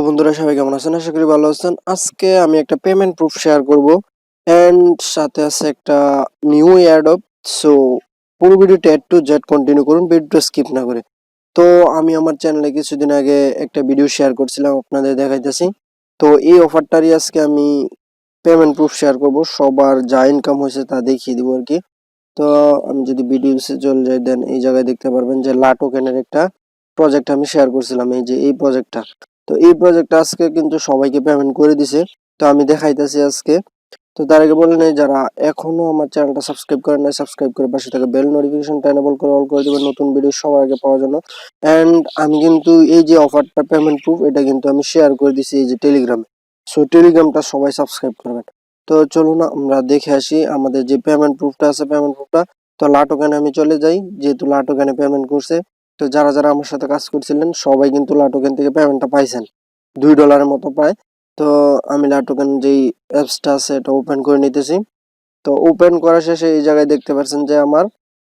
বন্ধুরা, সবাই কেমন আছেন? আশা করি ভালো আছেন। আজকে আমি একটা পেমেন্ট প্রুফ শেয়ার করব এন্ড সাথে আছে একটা নিউ এয়ারড্রপ। সো পুরো ভিডিওটা এ টু জেড কন্টিনিউ করুন, ভিডিওটা স্কিপ না করে। তো আমি আমার চ্যানেলে কিছুদিন আগে একটা ভিডিও শেয়ার করছিলাম, আপনাদের দেখাইতেছি। তো এই অফারটারই আজকে আমি পেমেন্ট প্রুফ শেয়ার করব, সবার যা ইনকাম হয়েছে তা দেখিয়ে দিব আর কি। তো আমি যদি ভিডিওসে চলে যাই, দেন এই জায়গায় দেখতে পারবেন যে লা টোকেনের একটা প্রজেক্ট আমি শেয়ার করছিলাম, এই যে এই প্রজেক্টটা। তো এই প্রজেক্টটা আজকে কিন্তু সবাইকে পেমেন্ট করে দিছে। তো আমি দেখাইতেছি আজকে। তো তার আগে বলে নেই, যারা এখনো আমার চ্যানেলটা সাবস্ক্রাইব করেন নাই, সাবস্ক্রাইব করে পাশে থাকা বেল নোটিফিকেশনটা এনেবল করে অল করে দিবেন নতুন ভিডিও সবার আগে পাওয়ার জন্য। এন্ড আমি কিন্তু এই যে অফারটা পেমেন্ট প্রুফ, এটা কিন্তু আমি শেয়ার করে দিছি এই যে টেলিগ্রামে। সো টেলিগ্রামটা সবাই সাবস্ক্রাইব করবেন। তো চলুন আমরা দেখে আসি আমাদের যে পেমেন্ট প্রুফটা আছে, পেমেন্ট প্রুফটা। তো লা টোকেনে আমি চলে যাই, যেহেতু লা টোকেনে পেমেন্ট করছে। তো যারা যারা আমার সাথে কাজ করছিলেন সবাই কিন্তু লা টোকেন থেকে পেমেন্টটা পাইছেন, $2 মতো প্রায়। তো আমি লা টোকেন যেই অ্যাপসটা আছে এটা ওপেন করে নিতেছি। তো ওপেন করা শেষে এই জায়গায় দেখতে পাচ্ছেন যে আমার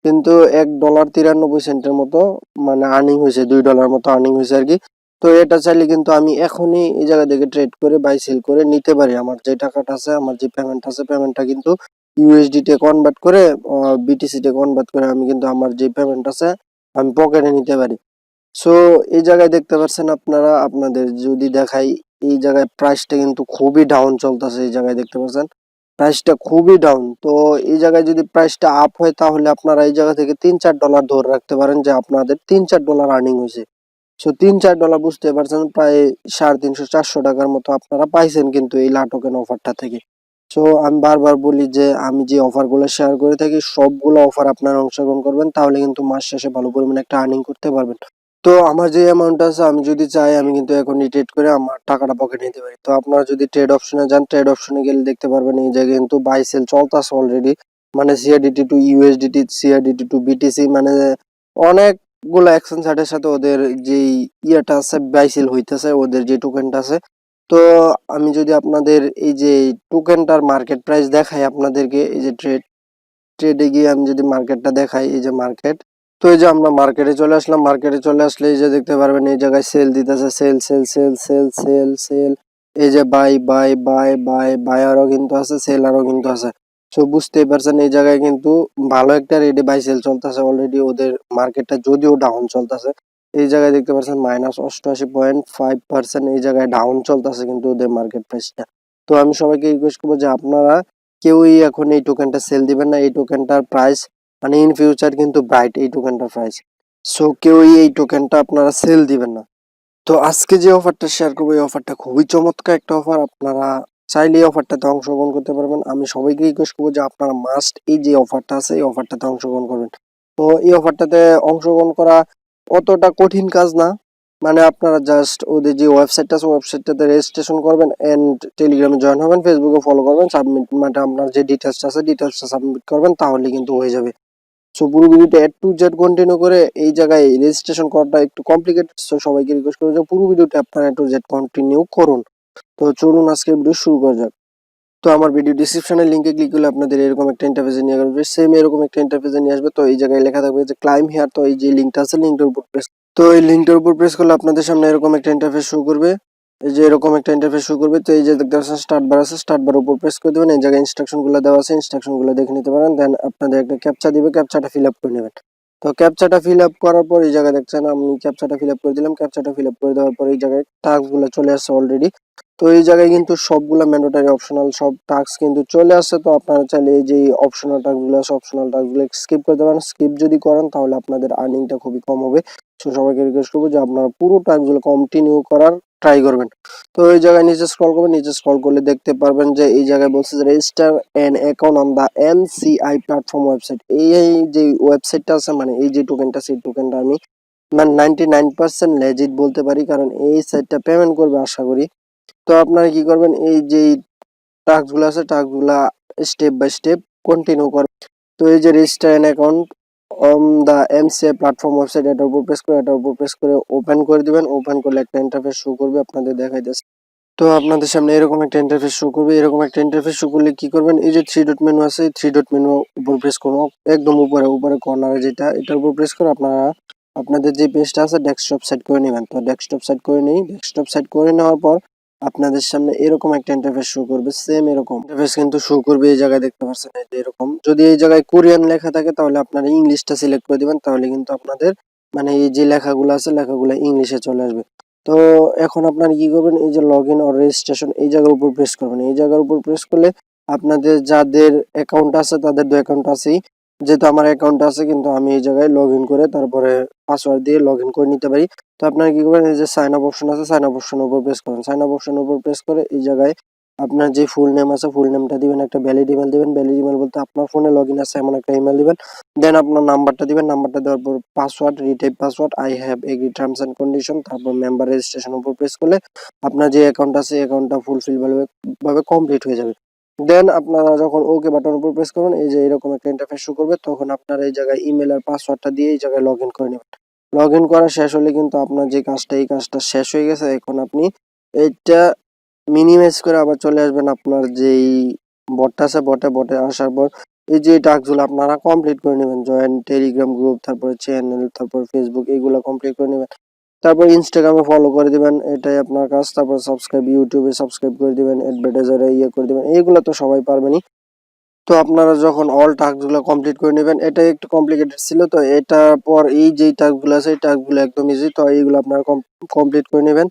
কিন্তু $1.93 মতো মানে আর্নিং হয়েছে, $2 মতো আর্নিং হয়েছে আর কি। তো এটা চাইলে কিন্তু আমি এখনই এই জায়গা থেকে ট্রেড করে বাই সেল করে নিতে পারি। আমার যে টাকাটা আছে, আমার যে পেমেন্ট আছে, পেমেন্টটা কিন্তু ইউএসডি তে কনভার্ট করে বিটিসি তে কনভার্ট করে আমি কিন্তু আমার যে পেমেন্ট আছে আমি পকেটে নিতে পারি। সো এই জায়গায় দেখতে পাচ্ছেন আপনারা, আপনাদের যদি দেখাই, এই জায়গায় প্রাইসটা কিন্তু খুবই ডাউন চলতেছে। এই জায়গায় দেখতে পাচ্ছেন প্রাইসটা খুবই ডাউন। তো এই জায়গায় যদি প্রাইসটা আপ হয় তাহলে আপনারা এই জায়গা থেকে $3-4 ধরে রাখতে পারেন যে আপনাদের $3-4 আর্নিং হয়েছে। সো $3-4 বুঝতে পারছেন, প্রায় 350-400 টাকার মতো আপনারা পাইছেন কিন্তু এই লা টোকেন অফারটা থেকে। সো আমি বারবার বলি যে আমি যে অফারগুলো শেয়ার করে থাকি সবগুলো অফার আপনারা অংশগ্রহণ করবেন, তাহলে কিন্তু মাস শেষে ভালো পরিমাণে একটা আর্নিং করতে পারবেন। তো আমার যে অ্যামাউন্ট আছে, আমি যদি চাই আমি কিন্তু এখনই ট্রেড করে আমার টাকাটা পকেটে নিতে পারি। তো আপনারা যদি ট্রেড অপশনে যান, ট্রেড অপশনে গেলে দেখতে পারবেন এই জায়গায় কিন্তু বাই সেল চলতেছে অলরেডি। মানে সিআরডিটি টু ইউএসডিটি, সিআরডিটি টু বিটিসি, মানে অনেকগুলো এক্সচেঞ্জ সাইটের সাথে ওদের যেই ইয়েটা আছে বাই সেল হইতেছে, ওদের যে টোকেনটা আছে। তো আমি যদি আপনাদের এই যে টোকেনটার মার্কেট প্রাইস দেখাই আপনাদেরকে, এই যে ট্রেডে গিয়ে আমি যদি মার্কেটটা দেখাই, এই যে মার্কেট। তো এই যে আমরা মার্কেটে চলে আসলাম, মার্কেটে চলে আসলে এই যে দেখতে পারবেন এই জায়গায় সেল দিতেছে, sell sell sell sell sell sell. এই যে বাই বাই বাই বাই বায়ারও কিন্তু আছে, সেলারও কিন্তু আছে। সো বুঝতেই পারছেন এই জায়গায় কিন্তু ভালো একটা রেটে বাই সেল চলতেছে অলরেডি। ওদের মার্কেটটা যদিও ডাউন চলতেছে, এই জায়গায় দেখতে পাচ্ছেন -88.5% এই জায়গায় ডাউন চলতেছে কিন্তু ওদের মার্কেট প্রাইসটা। তো আমি সবাইকে রিকোয়েস্ট করবো যে আপনারা কেউই এখন এই টোকেনটা সেল দিবেন না। এই টোকেনটার প্রাইস মানে ইন ফিউচার কিন্তু ব্রাইট এই টোকেনটার প্রাইস। সো কেউই এই টোকেনটা আপনারা সেল দিবেন না। তো আজকে যে অফারটা শেয়ার করবো, এই অফারটা খুবই চমৎকার একটা অফার। আপনারা চাইলে এই অফারটাতে অংশগ্রহণ করতে পারবেন। আমি সবাইকে রিকোয়েস্ট করবো যে আপনারা মাস্ট এই যে অফারটা আছে এই অফারটাতে অংশগ্রহণ করবেন। তো এই অফারটাতে অংশগ্রহণ করা অতটা কঠিন কাজ না। মানে আপনারা জাস্ট ওদের যে ওয়েবসাইটটা আছে ওয়েবসাইটটাতে রেজিস্ট্রেশন করবেন এন্ড টেলিগ্রামে জয়েন হবেন, ফেসবুকে ফলো করবেন, সাবমিট মানে আপনার যে ডিটেলসটা আছে ডিটেলসটা সাবমিট করবেন, তাহলে কিন্তু হয়ে যাবে। সো পুরো ভিডিওটা এ টু জেড কন্টিনিউ করে এই জায়গায় রেজিস্ট্রেশন করাটা একটু কমপ্লিকেটেড। সো সবাইকে রিকোয়েস্ট করবো যে পুরো ভিডিওটা আপনারা এ টু জেড কন্টিনিউ করুন। তো চলুন আজকে ভিডিও শুরু করা যাক। তো আমার ভিডিও ডেসক্রিপশনের লিংকে ক্লিক করলে আপনাদের এরকম একটা ইন্টারফেসে নিয়ে আসবে, সেম এরকম একটা ইন্টারফেসে নিয়ে আসবে। তো এই জায়গায় লেখা থাকবে যে ক্লাইম হিয়ার। তো এই যে লিংকটা আছে, লিংকটার উপর প্রেস, তো এই লিংকটার উপর প্রেস করলে আপনাদের সামনে এরকম একটা ইন্টারফেস শো করবে। এই যে এরকম একটা ইন্টারফেস শো করবে। তো এই যে দেখতে পাচ্ছেন স্টার্ট বার আছে, স্টার্ট বার উপর প্রেস করে দেবেন। এই জায়গায় ইনস্ট্রাকশনগুলো দেওয়া আছে, ইনস্ট্রাকশনগুলো দেখে নিতে পারেন। দেন আপনাদের একটা ক্যাপচা দিবে, ক্যাপচাটা ফিল আপ করে নেবেন। তো ক্যাপচাটা ফিল আপ করার পর এই জায়গায় দেখছেন আমি ক্যাপচাটা ফিল আপ করে দিলাম। ক্যাপচাটা ফিল আপ করে দেওয়ার পর এই জায়গায় টাস্কগুলো চলে আসছে অলরেডি। তো এই জায়গায় কিন্তু সবগুলা ম্যান্ডেটরি অপশনাল সব টাস্ক কিন্তু চলে আসছে। তো আপনারা চাইলে এই যে অপশনাল টাস্কগুলো আছে, অপশনাল টাস্কগুলো স্কিপ করতে পারেন। স্কিপ যদি করেন তাহলে আপনাদের আর্নিংটা খুবই কম হবে। সো সবাইকে রিকোয়েস্ট করবো যে আপনারা পুরো টাস্কগুলো কন্টিনিউ করার ট্রাই করবেন। তো এই জায়গায় নিচে স্ক্রল করবেন, নিচে স্ক্রল করলে দেখতে পারবেন যে এই জায়গায় বলছে যে register an account on the NCI platform website. এই যে ওয়েবসাইটটা আছে, মানে এই যে টোকেনটা, সেই টোকেনটা আমি মানে 99% লেজিট বলতে পারি, কারণ এই সাইটটা পেমেন্ট করবে আশা করি। তো আপনারা কি করবেন, এই যে টাস্কগুলো আছে টাস্কগুলা স্টেপ বাই স্টেপ কন্টিনিউ করবেন। তো এই যে register an account on the MCI platform website, এটার উপর প্রেস করে ওপেন করে দিবেন। ওপেন করলে একটা ইন্টারফেস শো করবে, আপনাদের দেখাইতেছে। তো আপনাদের সামনে এরকম একটা ইন্টারফেস শো করবে। এরকম একটা ইন্টারফেস শো করলে কি করবেন, এই যে থ্রি ডট মেনু আছে, এই থ্রি ডট মেনু উপর প্রেস করুন, একদম উপরে উপরে কর্নারে যেটা, এটার উপর প্রেস করে আপনারা আপনাদের যে পেজটা আছে ডেস্কটপ সেট করে নেবেন। তো ডেস্কটপ সেট করে নিই। ডেস্কটপ সেট করে নেওয়ার পর আপনাদের সামনে এরকম একটা ইন্টারফেস শো করবে, সেম এরকম ইন্টারফেস কিন্তু শো করবে। এই জায়গায় দেখতে পাচ্ছেন এই যে এরকম। যদি এই জায়গায় কোরিয়ান লেখা থাকে তাহলে আপনারা ইংলিশটা সিলেক্ট করে দিবেন, তাহলে কিন্তু আপনাদের মানে এই যে লেখাগুলো আছে লেখাগুলো ইংলিশে চলে আসবে। তো এখন আপনারা কি করবেন, এই যে লগ ইন অর রেজিস্ট্রেশন এই জায়গার উপর প্রেস করবেন। এই জায়গার উপর প্রেস করলে আপনাদের যাদের অ্যাকাউন্ট আছে তাদের তো অ্যাকাউন্ট আছেই, যেহেতু আমার অ্যাকাউন্ট আছে কিন্তু আমি এই জায়গায় লগ ইন করে তারপরে পাসওয়ার্ড দিয়ে লগ ইন করে নিতে পারি। তো আপনারা কি করবেন, এই যে সাইন আপ অপশন আছে সাইন আপ অপশনের উপর প্রেস করবেন। সাইন আপ অপশনের উপর প্রেস করে এই জায়গায় আপনার যে ফুল নেম আছে ফুল নেমটা দিবেন, একটা ভ্যালিড ইমেল দিবেন। ভ্যালিড ইমেল বলতে আপনার ফোনে লগ ইন আছে এমন একটা ইমেল দিবেন। দেন আপনার নাম্বারটা দিবেন। নাম্বারটা দেওয়ার পর password, retype password, I have agree terms and condition, তারপর মেম্বার রেজিস্ট্রেশন উপর প্রেস করলে আপনার যে অ্যাকাউন্ট আছে অ্যাকাউন্টটা ফুলফিল ভাবে কমপ্লিট হয়ে যাবে। দেন আপনারা যখন ওকে বাটন উপর প্রেস করবেন এই যে এরকম একটা ইন্টারফেস শো করবে, তখন আপনারা এই জায়গায় ইমেল আর পাসওয়ার্ডটা দিয়ে এই জায়গায় লগ ইন করে নেবেন। লগ ইন করা শেষ হলে কিন্তু আপনার যে কাজটা এই কাজটা শেষ হয়ে গেছে। এখন আপনি এইটা মিনিমাইজ করে আবার চলে আসবেন আপনার যেই বটটা আছে বটে আসার পর এই যে টাস্কগুলো আপনারা কমপ্লিট করে নেবেন। জয়েন টেলিগ্রাম গ্রুপ, তারপর চ্যানেল, তারপর ফেসবুক, এগুলো কমপ্লিট করে নেবেন। তারপর ইনস্টাগ্রামে ফলো করে দিবেন, এটাই আপনার কাজ। তারপর সাবস্ক্রাইব, ইউটিউবে সাবস্ক্রাইব করে দিবেন, অ্যাডভার্টাইজারে ইয়ে করে দিবেন, এইগুলো তো সবাই পারবেনই। তো আপনারা যখন অল টাস্কগুলো কমপ্লিট করে নেবেন, এটা একটু কমপ্লিকেটেড ছিল, তো এটার পর এই যেই টাস্কগুলো আছে এই টাস্কগুলো একদম ইজি। তো এইগুলো আপনারা কমপ্লিট করে নেবেন।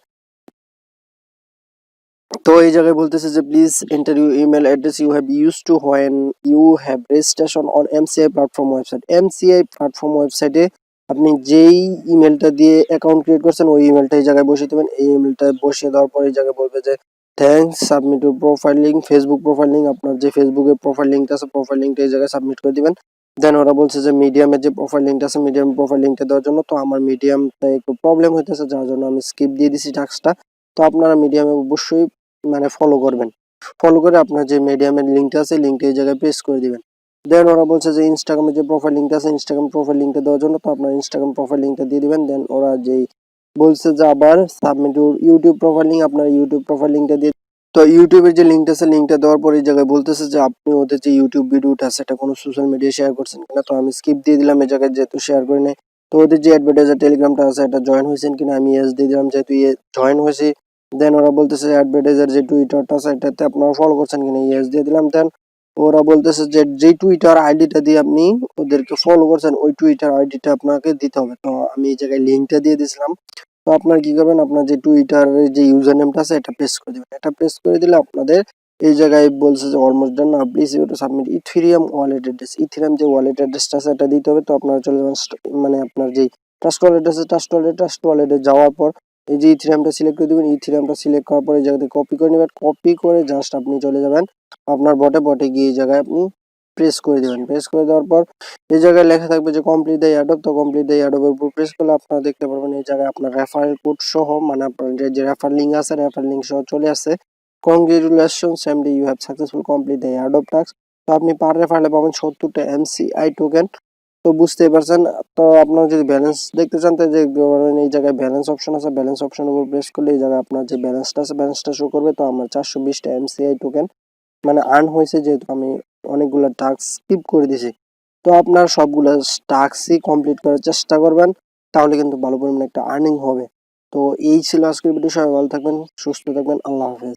তো এই জায়গায় বলতেছে যে please enter you email address you have use to when you have registration on MCI platform website. MCI platform ওয়েবসাইটে আপনি যেই ইমেলটা দিয়ে অ্যাকাউন্ট ক্রিয়েট করছেন ওই ইমেলটা এই জায়গায় বসিয়ে দেবেন। এই ইমেলটা বসিয়ে দেওয়ার পর এই জায়গায় বলবে যে thanks, submit your profile link, Facebook profile link. আপনার যে ফেসবুকের প্রোফাইল লিঙ্কটা আছে প্রোফাইল লিঙ্কটা এই জায়গায় সাবমিট করে দিবেন। দেন ওরা বলছে যে মিডিয়ামের যে প্রোফাইল লিঙ্কটা আছে মিডিয়াম প্রোফাইল লিঙ্কটা দেওয়ার জন্য। তো আমার মিডিয়ামটা একটু প্রবলেম হইতেছে যার জন্য আমি স্কিপ দিয়ে দিছি টাস্কটা। তো আপনারা মিডিয়ামে অবশ্যই মানে ফলো করবেন। ফলো করে আপনার যে মিডিয়ামের লিঙ্কটা আছে লিঙ্কটা এই জায়গায় পেস্ট করে দিবেন। দেন ওরা বলছে যে ইনস্টাগ্রামের যে প্রোফাইল লিঙ্কটা আছে ইনস্টাগ্রাম প্রোফাইল লিঙ্কটা দেওয়ার জন্য। তো আপনার ইনস্টাগ্রাম প্রোফাইল লিঙ্কটা দিয়ে দিবেন। দেন ওরা যেই বলছে যে আবার সাবমিট ইউটিউব প্রোফাইল লিঙ্ক, আপনার ইউটিউব প্রোফাইল লিঙ্কটা দিয়ে। তো ইউটিউবের যে লিঙ্কটা আছে লিঙ্কটা দেওয়ার পর এই জায়গায় বলতেছে যে আপনি ওদের যে ইউটিউব ভিডিওটা আছে এটা কোনো সোশ্যাল মিডিয়ায় শেয়ার করছেন কিনা। তো আমি স্কিপ দিয়ে দিলাম এই জায়গায় যেহেতু শেয়ার করি নাই। তো ওদের যে অ্যাডভার্টাইজার টেলিগ্রামটা আছে এটা জয়েন হয়েছেন কিনা আমি ইয়েস দিয়ে দিলাম যেহেতু জয়েন হয়েছি। দেন ওরা বলতেছে অ্যাডভার্টাইজার যে টুইটারটা আছে এটাতে আপনারা ফলো করছেন কিনা, ইয়েস দিয়ে দিলাম। দেন ওরা বলতেছে যে যেই টুইটার আইডিটা দিয়ে আপনি ওদেরকে ফলো করছেন ওই টুইটার আইডিটা আপনাকে দিতে হবে। তো আমি এই জায়গায় লিঙ্কটা দিয়ে দিয়েছিলাম। তো আপনারা কি করবেন, আপনার যে টুইটারের যে ইউজার নেমটা আছে এটা পেস্ট করে দিবেন। এটা পেস্ট করে দিলে আপনাদের এই জায়গায় বলছে যে almost done, now please you to submit Ethereum wallet address. Ethereum যে ওয়ালেট অ্যাড্রেসটা আছে এটা দিতে হবে। তো আপনারা চলে যাবেন মানে আপনার যেই ট্রাস্ট ওয়ালেট আছে ট্রাস্ট ওয়ালেটে যাওয়ার পর এই যে ইথেরিয়ামটা সিলেক্ট করে দিবেন। ইথেরিয়ামটা সিলেক্ট করার পর এই জায়গাতে কপি করে নেবেন। কপি করে জাস্ট আপনি চলে যাবেন আপনার বটে গিয়ে এই জায়গায় আপনি প্রেস করে দিবেন। প্রেস করে দেওয়ার পর এই জায়গায় লেখা থাকবে যে কমপ্লিট দ্য এয়ারড্রপ। তো কমপ্লিট দ্য এয়ারড্রপের উপর প্রেস করলে আপনারা দেখতে পারবেন এই জায়গায় আপনার রেফারেল কোড সহ মানে আপনার যে রেফার লিঙ্ক আছে রেফার লিঙ্ক সহ চলে আসছে। Congratulations MD, you have successful complete the airdrop task. তো আপনি পার রেফারেলে পাবেন 70টা এমসিআই টোকেন। তো বুঝতেই পারছেন। তো আপনারা যদি ব্যালেন্স দেখতে চান তো যে এই জায়গায় ব্যালেন্স অপশন আছে, ব্যালেন্স অপশনের উপর প্রেস করলে এই জায়গায় আপনার যে ব্যালেন্সটা আছে ব্যালেন্সটা শো করবে। তো আমার 420টা এমসিআই টোকেন মানে আর্ন হয়েছে যেহেতু আমি অনেকগুলো টাস্ক স্কিপ করে দিয়েছি। তো আপনার সবগুলো টাস্কই কমপ্লিট করার চেষ্টা করবেন, তাহলে কিন্তু ভালো পরিমাণে একটা আর্নিং হবে। তো এই ছিল আজকের ভিডিও। সবাই ভালো থাকবেন, সুস্থ থাকবেন, আল্লাহ হাফেজ।